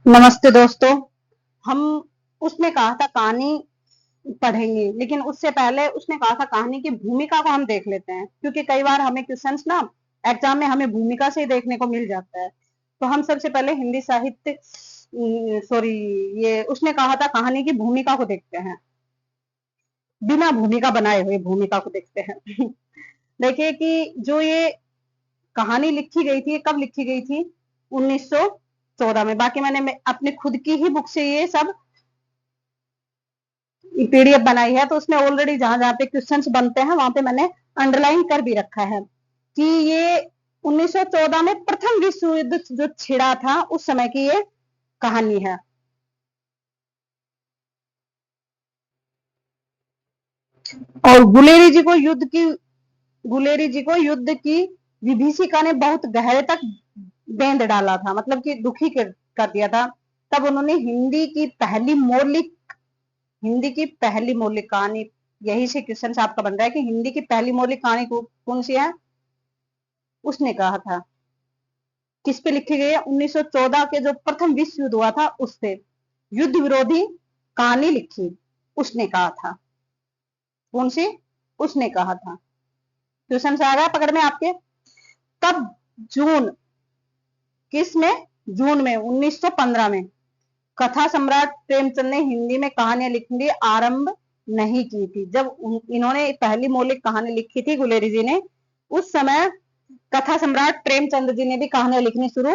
नमस्ते दोस्तों। हम उसने कहा था कहानी पढ़ेंगे, लेकिन उससे पहले उसने कहा था कहानी की भूमिका को हम देख लेते हैं, क्योंकि कई बार हमें क्वेश्चंस ना एग्जाम में हमें भूमिका से ही देखने को मिल जाता है। तो हम सबसे पहले हिंदी साहित्य सॉरी ये उसने कहा था कहानी की भूमिका को देखते हैं, बिना भूमिका बनाए हुए भूमिका को देखते हैं। देखिए कि जो ये कहानी लिखी गई थी, कब लिखी गई थी? 1914 में। बाकी मैंने अपनी खुद की ही बुक से ये सब पीडीएफ बनाई है, तो उसमें ऑलरेडी जहां जहां पे क्वेश्चंस बनते हैं वहां पे मैंने अंडरलाइन कर भी रखा है कि ये 1914 में प्रथम विश्व युद्ध जो छिड़ा था उस समय की ये कहानी है। और गुलेरी जी को युद्ध की विभीषिका ने बहुत गहरे तक बेंध डाला था, मतलब कि दुखी कर दिया था। तब उन्होंने हिंदी की पहली मौलिक कहानी, यही से क्वेश्चन आपका बन रहा है कि हिंदी की पहली मौलिक कहानी कौन सी है? उसने कहा था किस पे लिखी गई है? 1914 के जो प्रथम विश्व युद्ध हुआ था उस पे युद्ध विरोधी कहानी लिखी, उसने कहा था। कौन सी? उसने कहा था। क्वेश्चन आ गया पकड़ में आपके। कब? जून, किस में? जून में 1915 में कथा सम्राट प्रेमचंद ने हिंदी में कहानियां लिखनी आरंभ नहीं की थी। जब इन्होंने पहली मौलिक कहानी लिखी थी गुलेरी जी ने, उस समय कथा सम्राट प्रेमचंद जी ने भी कहानियां लिखनी शुरू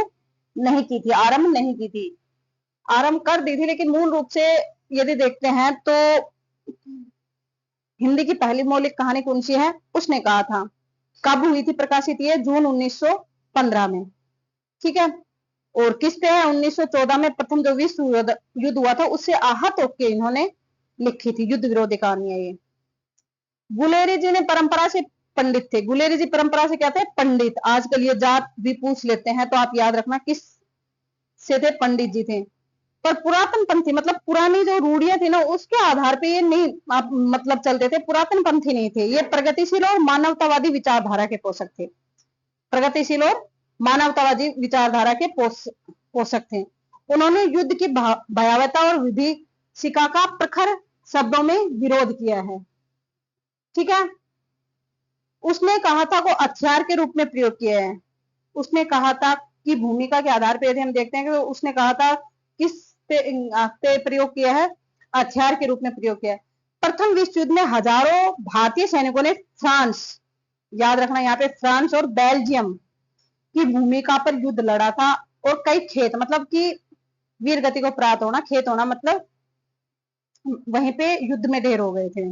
नहीं की थी, आरंभ नहीं की थी। आरंभ कर दी थी, लेकिन मूल रूप से यदि देखते हैं तो हिंदी की पहली मौलिक कहानी कौन सी है? उसने कहा था। कब हुई थी प्रकाशित? ये जून 1915 में। ठीक है। और किस पे है? 1914 में प्रथम जो विश्व युद्ध हुआ था उससे आहत होकर इन्होंने लिखी थी युद्ध विरोधी कहानियां ये। गुलेरी जी ने परंपरा से पंडित थे। गुलेरी जी परंपरा से क्या थे? पंडित। आजकल ये जात भी पूछ लेते हैं तो आप याद रखना किस से थे? पंडित जी थे। पर पुरातन पंथी, मतलब पुरानी जो रूढ़ियां थी ना उसके आधार पे ये नहीं आप मतलब चलते थे। पुरातन पंथी नहीं थे ये, प्रगतिशील और मानवतावादी विचारधारा के पोषक थे। प्रगतिशील और मानवतावादी विचारधारा के पोषक थे। उन्होंने युद्ध की भयावहता और विभीषिका का प्रखर शब्दों में विरोध किया है। ठीक है। उसने कहा था को हथियार के रूप में प्रयोग किया है। उसने कहा था कि भूमिका के आधार पर यदि हम देखते हैं कि उसने कहा था किस पे प्रयोग किया है? हथियार के रूप में प्रयोग किया है। प्रथम विश्व युद्ध में हजारों भारतीय सैनिकों ने फ्रांस, याद रखना यहाँ पे, फ्रांस और बेल्जियम की भूमिका पर युद्ध लड़ा था। और कई खेत, मतलब कि वीर गति को प्राप्त होना, खेत होना, मतलब वहीं पे युद्ध में ढेर हो गए थे।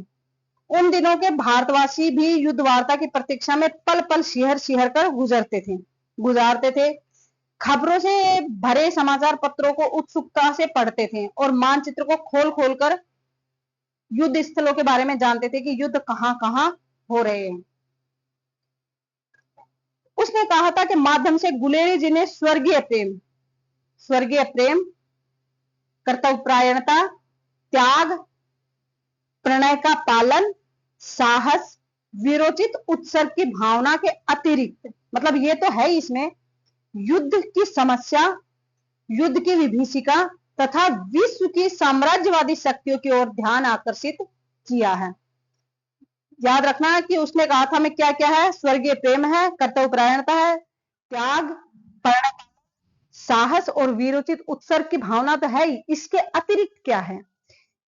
उन दिनों के भारतवासी भी युद्ध वार्ता की प्रतीक्षा में पल पल शिहर शिहर कर गुजारते थे। खबरों से भरे समाचार पत्रों को उत्सुकता से पढ़ते थे और मानचित्र को खोल खोल कर युद्ध स्थलों के बारे में जानते थे कि युद्ध कहां कहां हो रहे हैं। उसने कहा था कि माध्यम से गुलेरी जी ने स्वर्गीय प्रेम, कर्तव्यपरायणता, त्याग, प्रणय का पालन, साहस, वीरोचित उत्सर्ग की भावना के अतिरिक्त, मतलब ये तो है इसमें, युद्ध की समस्या, युद्ध की विभीषिका तथा विश्व की साम्राज्यवादी शक्तियों की ओर ध्यान आकर्षित किया है। याद रखना कि उसने कहा था में क्या क्या है? स्वर्गीय प्रेम है, कर्तव्यपरायणता है, त्याग, साहस और वीरोचित उत्सर्ग की भावना तो है ही, इसके अतिरिक्त क्या है?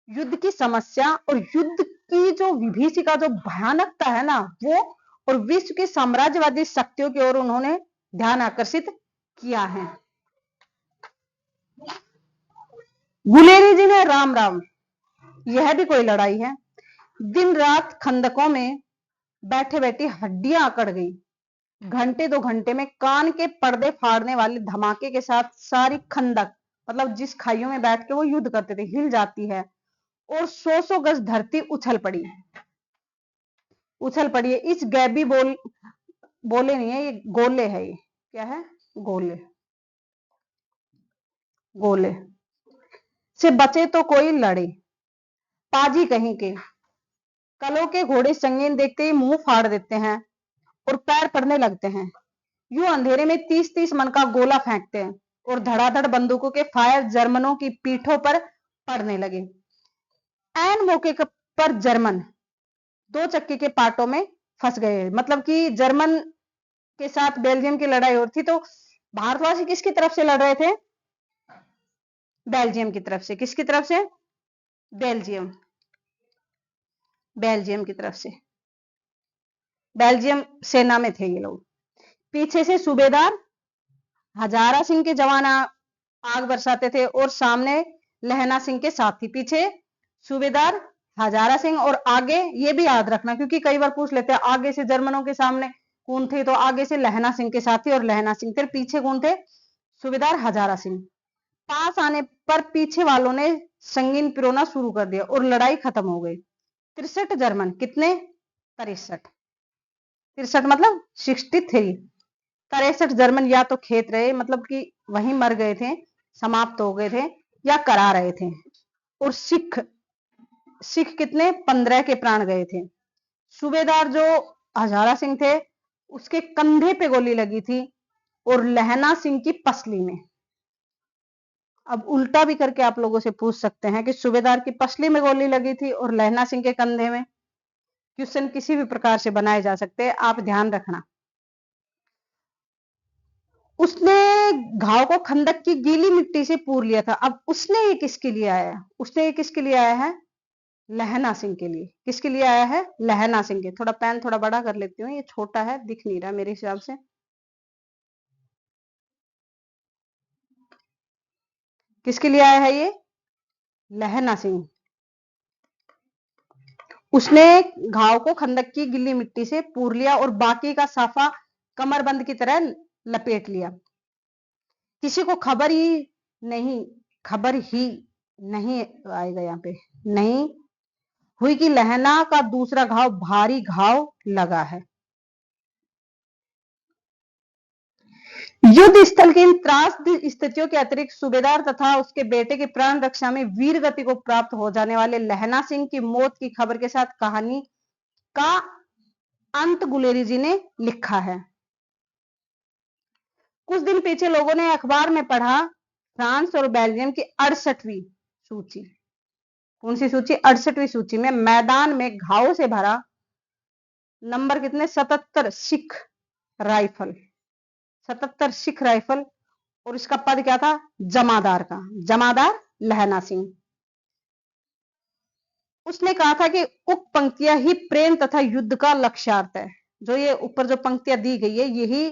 युद्ध की समस्या और युद्ध की जो विभीषिका, जो भयानकता है ना वो, और विश्व की साम्राज्यवादी शक्तियों की ओर उन्होंने ध्यान आकर्षित किया है। गुलेरी जी ने राम राम, यह भी कोई लड़ाई है। दिन रात खंदकों में बैठे बैठे हड्डियां अकड़ गई। घंटे दो घंटे में कान के पर्दे फाड़ने वाले धमाके के साथ सारी खंदक, मतलब जिस खाइयों में बैठ के वो युद्ध करते थे, हिल जाती है और सौ सौ गज धरती उछल पड़ी है। इस गैबी बोले नहीं है, ये गोले है। ये क्या है? गोले। गोले से बचे तो कोई लड़े, पाजी कहीं के। कलों के घोड़े संगीन देखते ही मुंह फाड़ देते हैं और पैर पड़ने लगते हैं। यूं अंधेरे में 30-30 मन का गोला फेंकते हैं और धड़ाधड़ बंदूकों के फायर जर्मनों की पीठों पर पड़ने लगे। ऐन मौके पर जर्मन दो चक्के के पाटों में फंस गए। मतलब कि जर्मन के साथ बेल्जियम की लड़ाई हो रही थी, तो भारतवासी किसकी तरफ से लड़ रहे थे? बेल्जियम की तरफ से। किसकी तरफ से? बेल्जियम, बेल्जियम की तरफ से। बेल्जियम सेना में थे ये लोग। पीछे से सूबेदार हजारा सिंह के जवान आग बरसाते थे और सामने लहना सिंह के साथी। पीछे सूबेदार हजारा सिंह और आगे, ये भी याद रखना क्योंकि कई बार पूछ लेते हैं, आगे से जर्मनों के सामने कौन थे? तो आगे से लहना सिंह के साथी और लहना सिंह। फिर पीछे कौन थे? सूबेदार हजारा सिंह। पास आने पर पीछे वालों ने संगीन पिरोना शुरू कर दिया और लड़ाई खत्म हो गई। 63 जर्मन, कितने? 63। 63 मतलब 63। 63 जर्मन या तो खेत रहे, मतलब कि वहीं मर गए थे, समाप्त हो गए थे, या करा रहे थे। और सिख कितने? 15 के प्राण गए थे। सूबेदार जो हजारा सिंह थे उसके कंधे पे गोली लगी थी और लहना सिंह की पसली में। अब उल्टा भी करके आप लोगों से पूछ सकते हैं कि सूबेदार की पसली में गोली लगी थी और लहना सिंह के कंधे में। क्वेश्चन किसी भी प्रकार से बनाए जा सकते हैं, आप ध्यान रखना। उसने घाव को खंदक की गीली मिट्टी से पूर लिया था। अब उसने ये किसके लिए आया है? उसने ये किसके लिए आया है? लहना सिंह के लिए। किसके लिए आया है? लहना सिंह के। थोड़ा पेन थोड़ा बड़ा कर लेती हूँ, ये छोटा है, दिख नहीं रहा मेरे हिसाब से। किसके लिए आया है ये? लहना सिंह। उसने घाव को खंदक की गिल्ली मिट्टी से पूर लिया और बाकी का साफा कमरबंद की तरह लपेट लिया। किसी को खबर ही नहीं आएगा यहाँ पे, नहीं हुई कि लहना का दूसरा घाव भारी घाव लगा है। युद्ध स्थल की इन त्रासद स्थितियों के अतिरिक्त सूबेदार तथा उसके बेटे की प्राण रक्षा में वीर गति को प्राप्त हो जाने वाले लहना सिंह की मौत की खबर के साथ कहानी का अंत गुलेरी जी ने लिखा है। कुछ दिन पीछे लोगों ने अखबार में पढ़ा फ्रांस और बेल्जियम की 68वीं सूची। कौन सी सूची? 68वीं सूची में मैदान में घावों से भरा नंबर कितने? 77 सिख राइफल। 77 सिख राइफल। और इसका पद क्या था? जमादार का। जमादार लहना सिंह। उसने कहा था कि उक्त पंक्तियां ही प्रेम तथा युद्ध का लक्ष्यार्थ है। जो ये ऊपर जो पंक्तियां दी गई है यही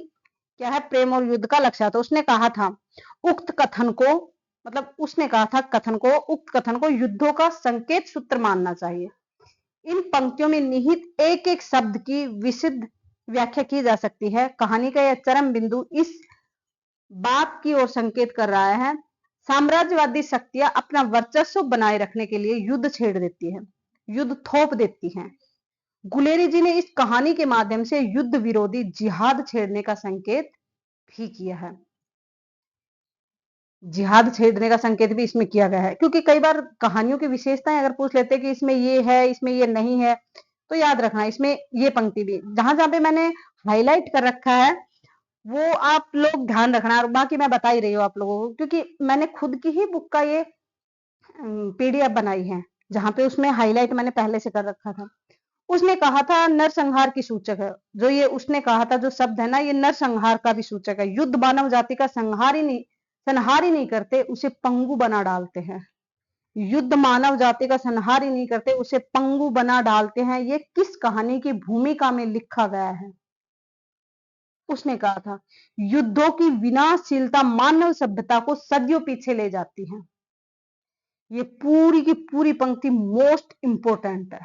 क्या है? प्रेम और युद्ध का लक्ष्यार्थ। उसने कहा था उक्त कथन को, मतलब उसने कहा था कथन को, उक्त कथन को युद्धों का संकेत सूत्र मानना चाहिए। इन पंक्तियों में निहित एक एक शब्द की विशुद्ध व्याख्या की जा सकती है। कहानी का यह चरम बिंदु इस बात की ओर संकेत कर रहा है, साम्राज्यवादी शक्तियां अपना वर्चस्व बनाए रखने के लिए युद्ध छेड़ देती है, युद्ध थोप देती हैं। गुलेरी जी ने इस कहानी के माध्यम से युद्ध विरोधी जिहाद छेड़ने का संकेत भी किया है। जिहाद छेड़ने का संकेत भी इसमें किया गया है, क्योंकि कई बार कहानियों की विशेषताएं अगर पूछ लेते हैं कि इसमें ये है, इसमें ये नहीं है, तो याद रखना इसमें ये पंक्ति भी, जहां जहां पे मैंने हाईलाइट कर रखा है वो आप लोग ध्यान रखना। और बाकी मैं बता ही रही हूँ आप लोगों को, क्योंकि मैंने खुद की ही बुक का ये पीडीएफ बनाई है जहां पे उसमें हाईलाइट मैंने पहले से कर रखा था। उसने कहा था नरसंहार की सूचक है। जो ये उसने कहा था जो शब्द है ना, ये नरसंहार का भी सूचक है। युद्ध मानव जाति का संहार ही नहीं करते, उसे पंगु बना डालते हैं। युद्ध मानव जाति का संहार ही नहीं करते, उसे पंगु बना डालते हैं। ये किस कहानी की भूमिका में लिखा गया है? उसने कहा था युद्धों की विनाशशीलता मानव सभ्यता को सदियों पीछे ले जाती है। ये पूरी की पूरी पंक्ति मोस्ट इंपोर्टेंट है।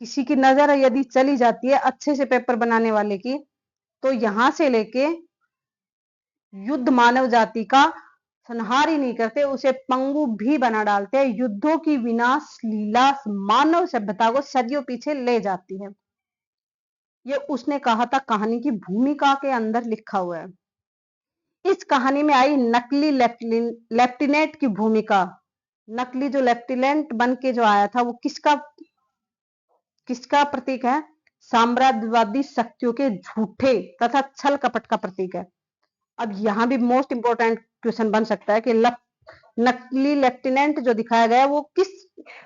किसी की नजर यदि चली जाती है अच्छे से पेपर बनाने वाले की, तो यहां से लेके युद्ध मानव जाति का संहार ही नहीं करते, उसे पंगु भी बना डालते हैं। युद्धों की विनाश लीला मानव सभ्यता को सदियों पीछे ले जाती है। ये उसने कहा था, कहानी की भूमिका के अंदर लिखा हुआ है। इस कहानी में आई नकली लेफ्टिनेंट की भूमिका। नकली जो लेफ्टिनेंट बन के जो आया था वो किसका प्रतीक है? साम्राज्यवादी शक्तियों के झूठे तथा छल कपट का प्रतीक है। अब यहां भी मोस्ट इंपोर्टेंट क्वेश्चन बन सकता है कि नकली लेफ्टिनेंट जो दिखाया गया है वो किस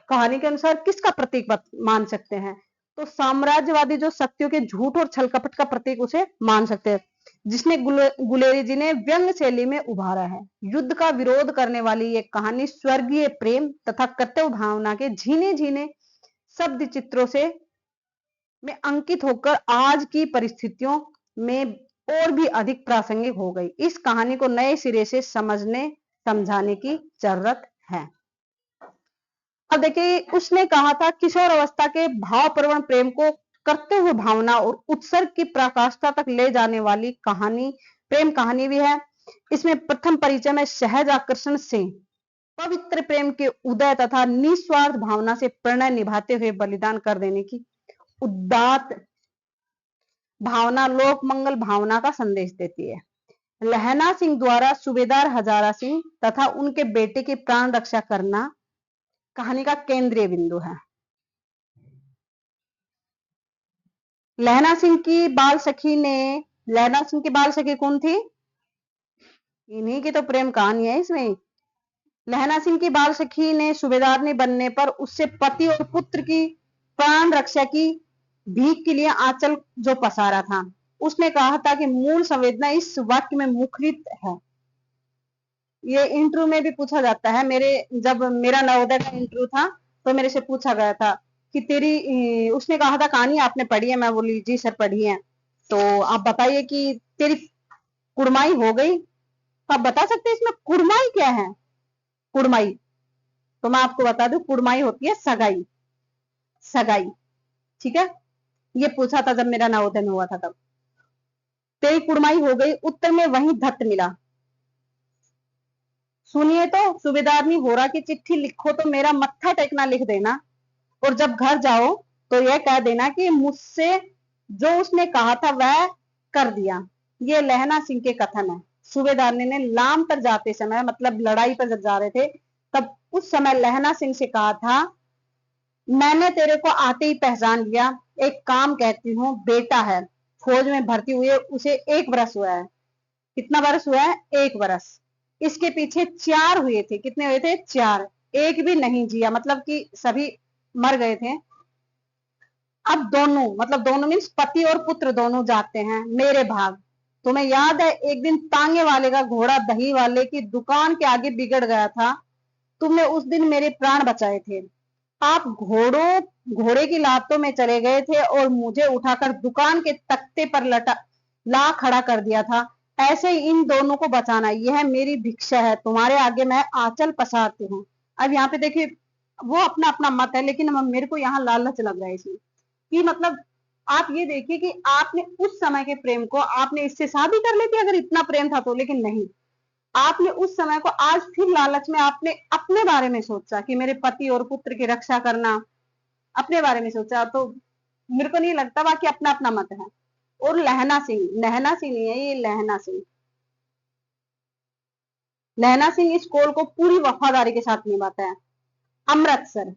कहानी के अनुसार किसका प्रतीक मान सकते हैं? तो साम्राज्यवादी जो शक्तियों के झूठ और छल कपट का प्रतीक उसे मान सकते हैं, जिसने गुलेरी जी ने व्यंग शैली में उभारा है। युद्ध का विरोध करने वाली ये कहानी स्वर्गीय प्रेम तथा कर्तव्य भावना के झीने झीने शब्द चित्रों से में अंकित होकर आज की परिस्थितियों में और भी अधिक प्रासंगिक हो गई। इस कहानी को नए सिरे से समझने समझाने की जरूरत है। अब देखिए, उसने कहा था किशोर अवस्था के भावप्रवण प्रेम को करते हुए भावना और उत्सर्ग की पराकाष्ठा तक ले जाने वाली कहानी प्रेम कहानी भी है। इसमें प्रथम परिचय में सहज आकर्षण से पवित्र प्रेम के उदय तथा निस्वार्थ भावना से प्रणय निभाते हुए बलिदान कर देने की उदात्त भावना लोक मंगल भावना का संदेश देती है। लहना सिंह द्वारा सूबेदार हजारा सिंह तथा उनके बेटे की प्राण रक्षा करना कहानी का केंद्रीय बिंदु है। लहना सिंह की बाल सखी कौन थी? इन्हीं की तो प्रेम कहानी है इसमें। लहना सिंह की बाल सखी ने सूबेदार ने बनने पर उससे पति और पुत्र की प्राण रक्षा की भीख के लिए आंचल जो पसारा था। उसने कहा था कि मूल संवेदना इस वाक्य में मुखरित है। ये इंटरव्यू में भी पूछा जाता है। जब मेरा नवोदय का इंटरव्यू था तो मेरे से पूछा गया था कि उसने कहा था कहानी आपने पढ़ी है? मैं बोली जी सर पढ़ी है। तो आप बताइए कि तेरी कुड़माई हो गई? तो आप बता सकते हैं इसमें कुड़माई क्या है? कुड़माई तो मैं आपको बता दूं, कुड़माई होती है सगाई। सगाई, ठीक है। ये पूछा था जब मेरा नवोदय में हुआ था तब। तेरी कुड़माई हो गई, उत्तर में वही धत्त मिला। सुनिए तो सूबेदारनी होरा की चिट्ठी लिखो तो मेरा मत्था टेकना लिख देना, और जब घर जाओ तो यह कह देना कि मुझसे जो उसने कहा था वह कर दिया। ये लहना सिंह के कथन है। सूबेदारनी ने लाम पर जाते समय, मतलब लड़ाई पर जब जा रहे थे, तब उस समय लहना सिंह से कहा था, मैंने तेरे को आते ही पहचान लिया। एक काम कहती हूँ, बेटा है, फौज में भर्ती हुए उसे 1 बरस हुआ है। कितना बरस हुआ है? 1 बरस। इसके पीछे 4 हुए थे। कितने हुए थे? 4। एक भी नहीं जिया, मतलब कि सभी मर गए थे। अब दोनों, मतलब दोनों मीन्स पति और पुत्र दोनों जाते हैं मेरे भाग। तुम्हें याद है एक दिन तांगे वाले का घोड़ा दही वाले की दुकान के आगे बिगड़ गया था? तुमने उस दिन मेरे प्राण बचाए थे। आप घोड़े की लातों में चले गए थे और मुझे उठाकर दुकान के तख्ते पर ला खड़ा कर दिया था। ऐसे ही इन दोनों को बचाना, यह मेरी भिक्षा है। तुम्हारे आगे मैं आंचल पसारती हूँ। अब यहाँ पे देखिए, वो अपना अपना मत है, लेकिन मेरे को यहाँ लालच लग रहा है इसमें कि मतलब आप ये देखिए कि आपने उस समय के प्रेम को आपने इससे शादी कर लेती अगर इतना प्रेम था तो, लेकिन नहीं, आपने उस समय को आज फिर लालच में आपने अपने बारे में सोचा कि मेरे पति और पुत्र की रक्षा करना, अपने बारे में सोचा। तो मेरे को नहीं लगता, बाकी अपना अपना मत है। और लहना सिंह नहीं है, ये लहना सिंह। लहना सिंह इस कॉल को पूरी वफादारी के साथ निभाता है। अमृतसर,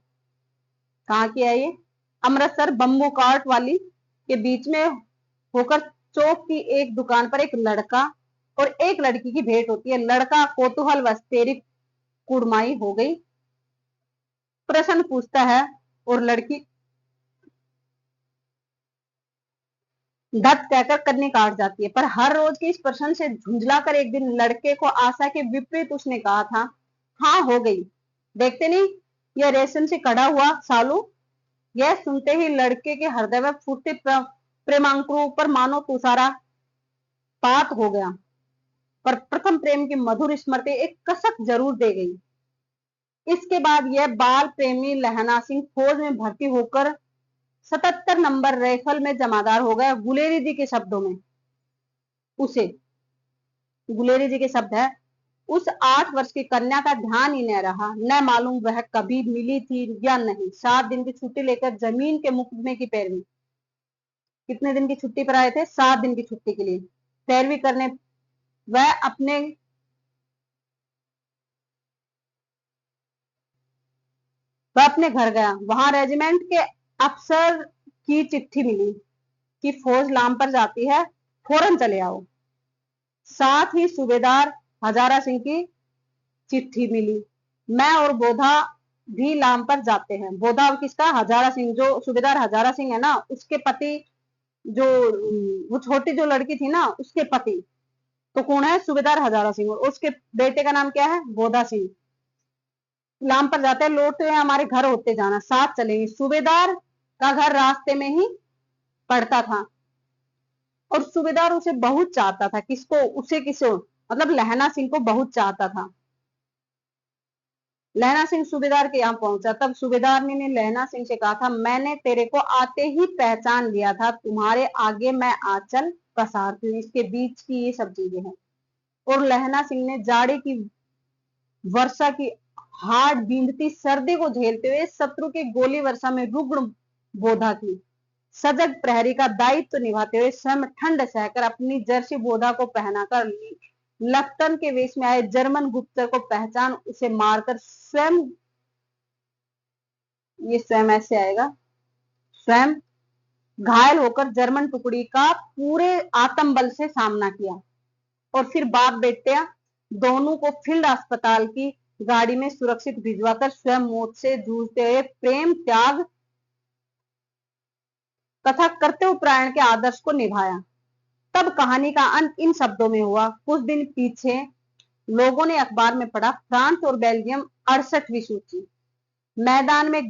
कहाँ की है ये? अमृतसर बम्बू कार्ट वाली के बीच में होकर चौक की एक दुकान पर एक लड़का और एक लड़की की भेंट होती है। लड़का कौतूहलवश तेरी कुड़माई हो गई प्रश्न पूछता है और लड़की धत कहकर कन्नी काट जाती है। पर हर रोज के इस प्रश्न से झुंझलाकर एक दिन लड़के को आशा के विपरीत उसने कहा था, हाँ हो गई। देखते नहीं यह रेशम से कड़ा हुआ सालू? यह सुनते ही लड़के के हृदय में फूटते प्रेमांकुरों पर मानो तुषारा पात हो गया। पर प्रथम प्रेम की मधुर स्मृति एक कसक जरूर दे गई। इसके बाद यह बाल प्रेमी लहना सिंह फौज में भर्ती होकर 77 नंबर राइफल में जमादार हो गया। गुलेरी जी के शब्दों में, गुलेरी जी के शब्द है, उस 8 वर्ष की कन्या का ध्यान ही न रहा, न मालूम वह कभी मिली थी या नहीं। 7 दिन की छुट्टी लेकर जमीन के मुकदमे की पैरवी, कितने दिन की छुट्टी पर आए थे? 7 दिन की छुट्टी के लिए पैरवी करने वह अपने घर गया। वहां रेजिमेंट के अफसर की चिट्ठी मिली कि फौज लाम पर जाती है, फौरन चले आओ। साथ ही सूबेदार हजारा सिंह की चिट्ठी मिली। मैं और बोधा भी लाम पर जाते हैं। बोधा किसका? हजारा सिंह, जो सूबेदार हजारा सिंह है ना, उसके पति, जो वो छोटी जो लड़की थी ना, उसके पति तो कौन है? सूबेदार हजारा सिंह। और उसके बेटे का नाम क्या है? बोधा सिंह। लाम पर जाते हैं, लौटते हैं हमारे घर होते जाना, साथ चलेंगे। सूबेदार का घर रास्ते में ही पड़ता था और सूबेदार उसे बहुत चाहता था। किसको? उसे किसको? मतलब लहना सिंह को बहुत चाहता था। लहना सिंह सूबेदार के यहाँ पहुंचा, तब सूबेदार ने लहना सिंह से कहा था, मैंने तेरे को आते ही पहचान लिया था, तुम्हारे आगे मैं आंचल पसारती हूँ। इसके बीच की ये सब चीजें हैं। और लहना सिंह ने जाड़े की वर्षा की हाड़ बींधती सर्दी को झेलते हुए शत्रु के गोली वर्षा में रुग्ण बोधा की सजग प्रहरी का दायित्व निभाते हुए स्वयं ठंड सहकर अपनी जर्सी बोधा को पहनाकर लफ्टन के वेश में आए जर्मन गुप्तचर को पहचान उसे मारकर स्वयं, ये स्वयं ऐसे आएगा, स्वयं घायल होकर जर्मन टुकड़ी का पूरे आत्मबल से सामना किया और फिर बाप बेटे दोनों को फील्ड अस्पताल की गाड़ी में सुरक्षित भिजवाकर स्वयं मौत से जूझते हुए प्रेम, त्याग तथा कर्तव्यपरायण के आदर्श को निभाया। तब कहानी का अंत इन शब्दों में हुआ। कुछ दिन पीछे लोगों ने अखबार में पढ़ा, फ्रांस और बेल्जियम 68वीं सूची, मैदान में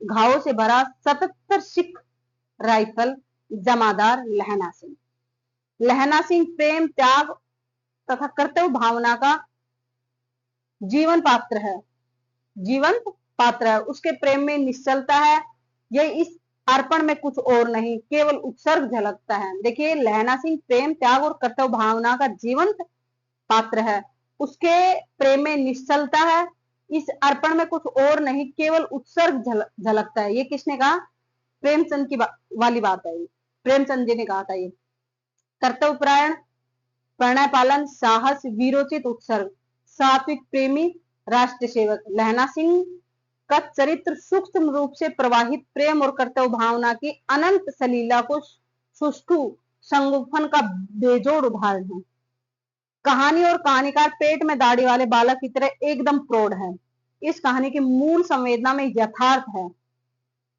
घावों से भरा 77 सिख राइफल, जमादार लहना सिंह। लहना सिंह प्रेम, त्याग तथा कर्तव्य भावना का जीवन पात्र है, जीवंत पात्र है। उसके प्रेम में निश्चलता है, यह इस अर्पण में कुछ और नहीं, केवल उत्सर्ग झलकता है। देखिए, लहना सिंह प्रेम, त्याग और कर्तव्य भावना का जीवंत पात्र है। उसके प्रेम में निश्चलता है, इस अर्पण में कुछ और नहीं, केवल उत्सर्ग झलकता है। ये किसने कहा? प्रेमचंद की वाली बात है। प्रेमचंद जी ने कहा था। ये कर्तव्यपरायण, प्रणय पालन, साहस, वीरोचित उत्सर्ग, सात्विक प्रेमी, राष्ट्र सेवक। लहना सिंह का चरित्र सूक्ष्म रूप से प्रवाहित प्रेम और कर्तव्य भावना की अनंत सलीला को सुष्ठु संगोपन का बेजोड़ उदाहरण है। कहानी और कहानीकार पेट में दाढ़ी वाले बालक की तरह एकदम प्रौढ़ है। इस कहानी की मूल संवेदना में यथार्थ है,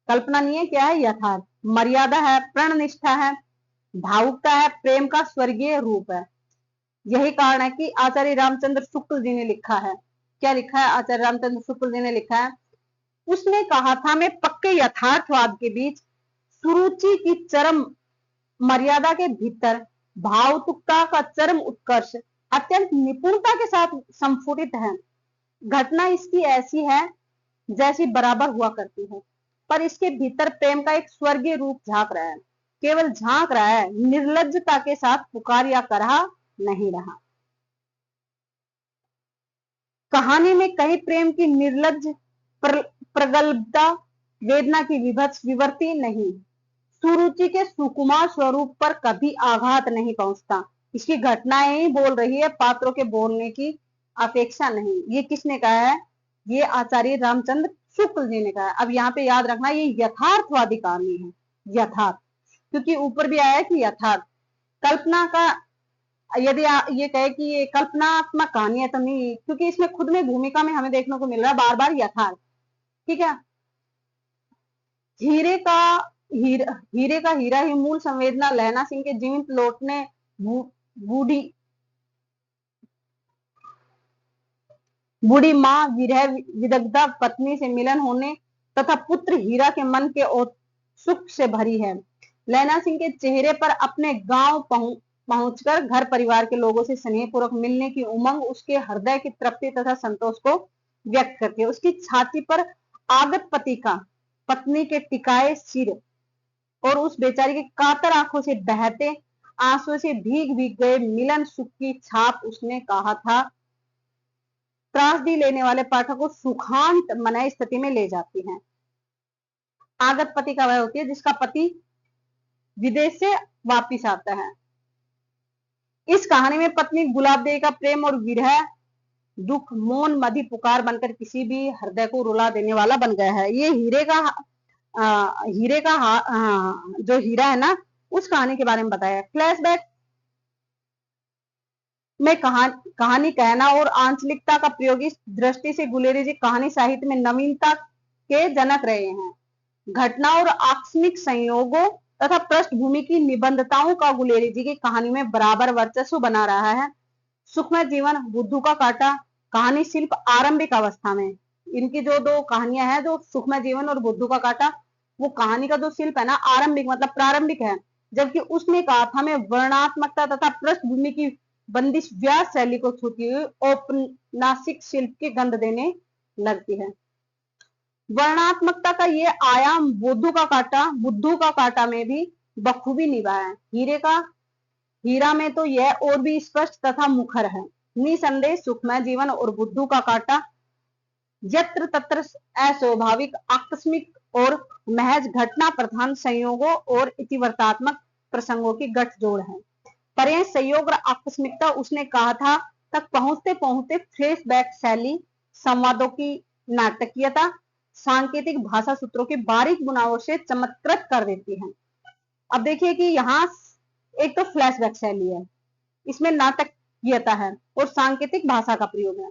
कल्पना नहीं है। क्या है? यथार्थ। मर्यादा है, प्रण निष्ठा है, भावुकता है, प्रेम का स्वर्गीय रूप है। यही कारण है कि आचार्य रामचंद्र शुक्ल जी ने लिखा है। क्या लिखा है? आचार्य रामचंद्र शुक्ल जी ने लिखा है, उसने कहा था, मैं पक्के यथार्थवाद के बीच सुरुचि की चरम मर्यादा के भीतर भावुकता का चरम उत्कर्ष अत्यंत निपुणता के साथ संफुटित है। घटना इसकी ऐसी है जैसी बराबर हुआ करती है, पर इसके भीतर प्रेम का एक स्वर्गीय रूप झांक रहा है। केवल झांक रहा है, निर्लज्जता के साथ पुकार या करहा नहीं रहा। कहानी में कहीं प्रेम की निर्लज्ज प्रगल्भता, वेदना की विभत्स विवर्ती नहीं, सुरुचि के सुकुमार स्वरूप पर कभी आघात नहीं पहुंचता। इसकी घटनाएं ही बोल रही है, पात्रों के बोलने की अपेक्षा नहीं। ये किसने कहा है? ये आचार्य रामचंद्र शुक्ल जी ने कहा है। अब यहाँ पे याद रखना, ये यथार्थवादी कहानी है, यथार्थ, क्योंकि ऊपर भी आया है कि यथार्थ। कल्पना का, यदि ये कहे कि ये कल्पनात्मक कहानी है तो नहीं, क्योंकि इसमें खुद में भूमिका में हमें देखने को मिल रहा है बार बार यथार्थ। ठीक है। हीरे का हीरा ही मूल संवेदना लहना सिंह के जीवित लौटने, बूढ़ी मां विरह विदग्धा पत्नी से मिलन होने तथा पुत्र हीरा के मन के सुख से भरी है। लहना सिंह के चेहरे पर अपने गांव पहुंचकर घर परिवार के लोगों से स्नेहपूर्वक मिलने की उमंग उसके हृदय की तृप्ति तथा संतोष को व्यक्त करती है। उसकी छाती पर आगत पति का पत्नी के टिकाए सिर और उस बेचारी के कातर आंखों से बहते आंसू से भीग भीग गए मिलन सुख की छाप उसने कहा था त्रासदी लेने वाले पाठक को सुखांत मनाई स्थिति में ले जाती है। आगत पति का वह होती है जिसका पति विदेश से वापिस आता है। इस कहानी में पत्नी गुलाब देवी का प्रेम और विरह दुख मौन मधी पुकार बनकर किसी भी हृदय को रुला देने वाला बन गया है। ये हीरे का जो हीरा है ना, उस कहानी के बारे में बताया। फ्लैशबैक में कहानी कहना और आंचलिकता का प्रयोग इस दृष्टि से गुलेरी जी कहानी साहित्य में नवीनता के जनक रहे हैं। घटना और आकस्मिक संयोगों तथा पृष्ठभूमि की निबंधताओं का गुलेरी जी की कहानी में बराबर वर्चस्व बना रहा है। सुखमय जीवन, बुद्धू का कांटा कहानी शिल्प आरंभिक अवस्था में, इनकी जो दो कहानियां हैं, जो सुखमय जीवन और बुद्धू का कांटा, वो कहानी का जो शिल्प है ना आरंभिक मतलब प्रारंभिक है, जबकि उसने गाथा में वर्णात्मकता तथा पृष्ठभूमि की बंदिश व्यास शैली को छूती हुई औपन्यासिक शिल्प की गंध देने लगती है। वर्णात्मकता का ये आयाम बुद्धू का कांटा में भी बखूबी निभाया है। हीरा में तो यह और भी स्पष्ट तथा मुखर है। निसंदेह सुखमय जीवन और बुद्धू का कांटा यत्र तत्र अस्वाभाविक, आकस्मिक और महज घटना प्रधान संयोगों और इतिवृत्तात्मक प्रसंगों की गठजोड़ है। पर यह संयोग और आकस्मिकता उसने कहा था तक पहुंचते पहुंचते फ्लैशबैक शैली, संवादों की नाटकीयता, सांकेतिक भाषा सूत्रों की बारीक बुनावट से चमत्कृत कर देती है। अब देखिए कि यहाँ एक तो फ्लैशबैक शैली है, इसमें नाटकीयता है और सांकेतिक भाषा का प्रयोग है।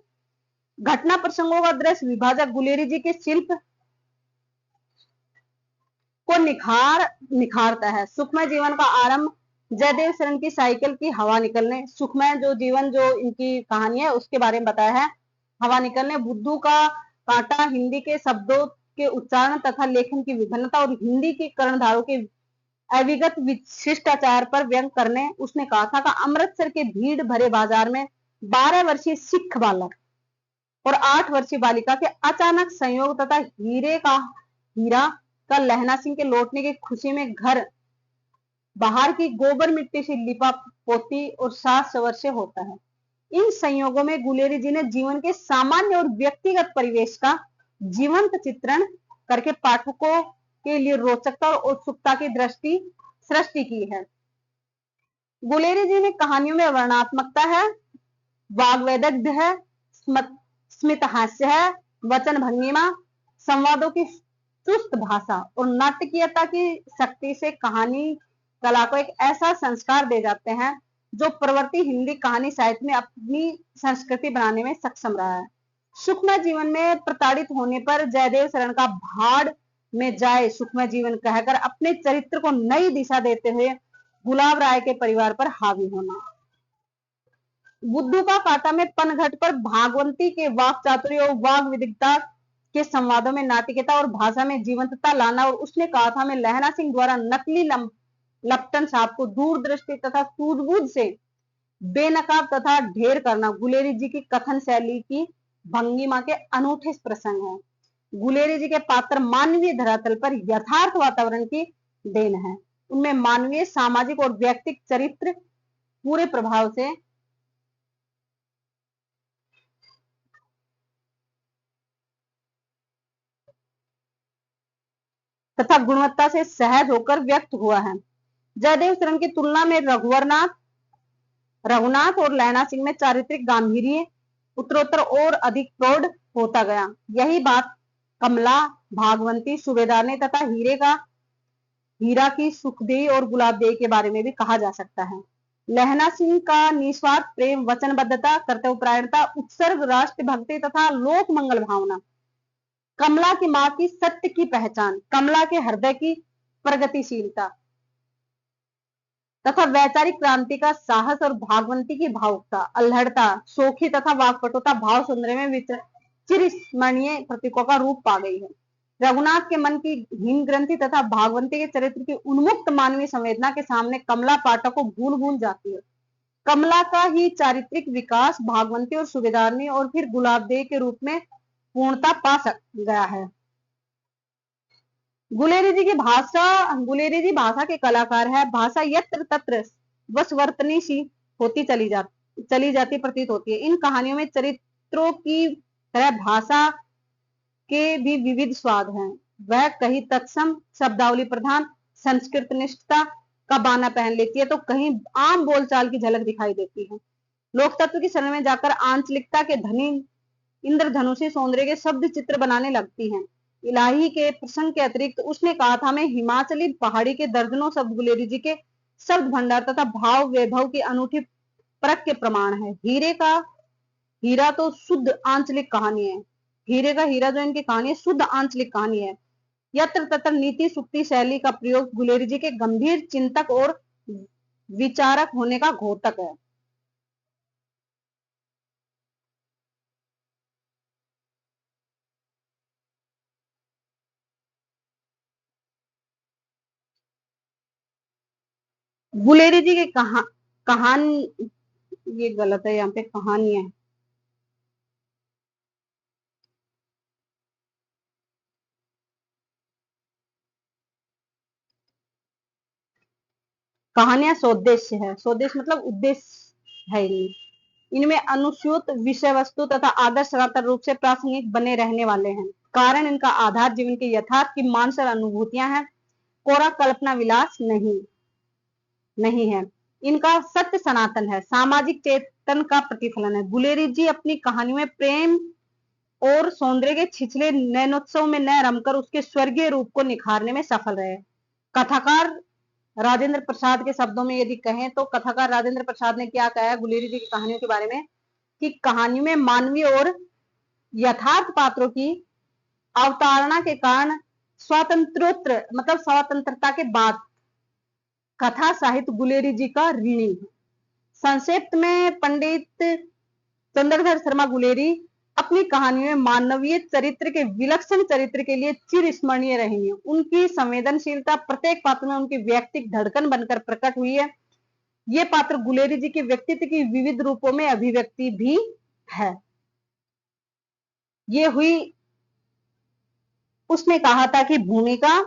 घटना प्रसंगों का दृश्य विभाजक गुलेरी जी के शिल्प को निखारता है। सुखमय जीवन का आरंभ जयदेव शरण की साइकिल की हवा निकलने, सुखमय जो जीवन जो इनकी कहानी है उसके बारे में बताया है, हवा निकलने। बुद्धू का कांटा हिंदी के शब्दों के उच्चारण तथा लेखन की विभिन्नता और हिंदी की कर्णधारों के अविगत विशिष्टाचार पर व्यंग करने। उसने कहा था कि अमृतसर के भीड़ भरे बाजार में 12 वर्षीय सिख बालक और 8 वर्षीय बालिका के अचानक संयोग तथा हीरा का लहना सिंह के लौटने की खुशी में घर बाहर की गोबर मिट्टी से लिपा पोती और साज सवर से होता है। इन संयोगों में गुलेरी जी ने जीवन के सामान्य और व्यक्तिगत परिवेश का जीवंत चित्रण करके पाठकों के लिए रोचकता और उत्सुकता की सृष्टि की है। गुलेरी जी ने कहानियों में वर्णात्मकता है, वाग्वैदग्ध्य है, स्मित हास्य है, वचन भंगिमा, संवादों की चुस्त भाषा और नाटकीयता की शक्ति से कहानी कला को एक ऐसा संस्कार दे जाते हैं जो प्रवृत्ति हिंदी कहानी साहित्य में अपनी संस्कृति बनाने में सक्षम रहा है। सुखमय जीवन में प्रताड़ित होने पर जयदेव शरण का भाड़ में जाए सुखमय जीवन कहकर अपने चरित्र को नई दिशा देते हुए गुलाब राय के परिवार पर हावी होना। बुद्धू का कांटा में पनघट पर भागवंती के वाक चातुर्य और वाग विदिकता के संवादों में नाटकीयता और भाषा में जीवंतता लाना। और उसने कहा था मैं लहना सिंह द्वारा नकली लपटन साहब को दूरदृष्टि तथा सूझबूझ से बेनकाब तथा ढेर करना गुलेरी जी की कथन शैली की भंगिमा के अनूठे प्रसंग है। गुलेरी जी के पात्र मानवीय धरातल पर यथार्थ वातावरण की देन है। उनमें मानवीय, सामाजिक और व्यक्तिगत चरित्र पूरे प्रभाव से तथा गुणवत्ता से सहज होकर व्यक्त हुआ है। जयदेव शरण की तुलना में रघुनाथ और लैला सिंह में चारित्रिक गांधीर्य उत्तरोत्तर और अधिक प्रौढ़ होता गया। यही बात कमला, भागवंती, सूबेदारनी तथा हीरा की सुखदेई और गुलाबदेई के बारे में भी कहा जा सकता है। लहना सिंह का निस्वार्थ प्रेम, वचनबद्धता, कर्तव्यपरायणता, उत्सर्ग, राष्ट्र भक्ति तथा लोक मंगल भावना, कमला की मां की सत्य की पहचान, कमला के हृदय की प्रगतिशीलता तथा वैचारिक क्रांति का साहस और भागवंती की भावुकता, अल्हड़ता, सोखी तथा वाक्पटुता भाव सौंदर्य में चिरस्मरणीय प्रतीकों का रूप पा गई है। रघुनाथ के मन की हीन ग्रंथि तथा भागवंती के चरित्र की उन्मुक्त मानवीय संवेदना के सामने कमला पाठक को भूल जाती है। कमला का ही चारित्रिक विकास भागवंती और सूबेदारनी और फिर गुलाबदेई के रूप में पूर्णता पा गया है। गुलेरी जी भाषा के कलाकार है। भाषा यत्र तत्र वशवर्तनी सी होती चली जाती प्रतीत होती है। इन कहानियों में चरित्रों की तरह भाषा के भी विविध स्वाद हैं। वह कहीं तत्सम, शब्दावली प्रधान, संस्कृत निष्ठता का बाना पहन लेती है तो कहीं आम बोलचाल की झलक दिखाई देती है। लोक तत्व की शरण में जाकर आंचलिकता के धनी इंद्रधनुषी सौंदर्य के शब्द चित्र बनाने लगती हैं। इलाही के प्रसंग के अतिरिक्त उसने कहा था मैं हिमाचली पहाड़ी के दर्जनों शब्द गुलेरी जी के शब्द भंडार तथा भाव वैभव की अनूठी परख के प्रमाण है। हीरा तो शुद्ध आंचलिक कहानी है। हीरे का हीरा जो इनकी कहानी है शुद्ध आंचलिक कहानी है। यत्र तत्र नीति सुक्ति शैली का प्रयोग गुलेरी जी के गंभीर चिंतक और विचारक होने का घोतक है। गुलेरी जी की कहानी, ये गलत है, यहाँ पे कहानी है। कहानियां सोद्देश्य है, सोद्देश्य मतलब उद्देश्य है। इनमें अनुस्यूत विषय वस्तु तथा आदर्श सनातन रूप से प्रासंगिक बने रहने वाले हैं। कारण इनका आधार जीवन के यथार्थ की मानसर अनुभूतियां हैं, कोरा कल्पना विलास नहीं है। इनका सत्य सनातन है, सामाजिक चेतन का प्रतिफलन है। गुलेरी जी अपनी कहानी में प्रेम और सौंदर्य के छिछले नयनोत्सव में न रमकर उसके स्वर्गीय रूप को निखारने में सफल रहे। कथाकार राजेंद्र प्रसाद के शब्दों में यदि कहें तो कथाकार राजेंद्र प्रसाद ने क्या कहा है गुलेरी जी की कहानियों के बारे में, कि कहानी में मानवीय और यथार्थ पात्रों की अवतारणा के कारण स्वातंत्रोत्तर मतलब स्वतंत्रता के बाद कथा साहित्य गुलेरी जी का ऋणी है। संक्षिप्त में पंडित चंद्रधर शर्मा गुलेरी अपनी कहानी में मानवीय चरित्र के विलक्षण चरित्र के लिए चिर स्मरणीय रहेंगे। उनकी संवेदनशीलता प्रत्येक पात्र में उनकी व्यक्तिक धड़कन बनकर प्रकट हुई है। ये पात्र गुलेरी जी के व्यक्तित्व की विविध रूपों में अभिव्यक्ति भी है। ये हुई, उसने कहा था कि भूमिका,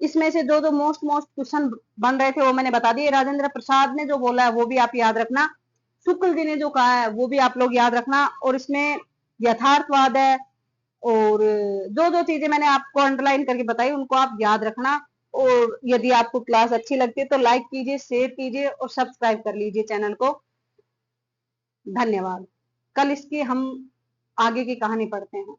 इसमें से जो मोस्ट क्वेश्चन बन रहे थे वो मैंने बता दिए। राजेंद्र प्रसाद ने जो बोला है वो भी आप याद रखना, शुक्ल जी ने जो कहा है वो भी आप लोग याद रखना, और इसमें यथार्थवाद है और जो जो चीजें मैंने आपको अंडरलाइन करके बताई उनको आप याद रखना। और यदि आपको क्लास अच्छी लगती है तो लाइक कीजिए, शेयर कीजिए और सब्सक्राइब कर लीजिए चैनल को। धन्यवाद। कल इसकी हम आगे की कहानी पढ़ते हैं।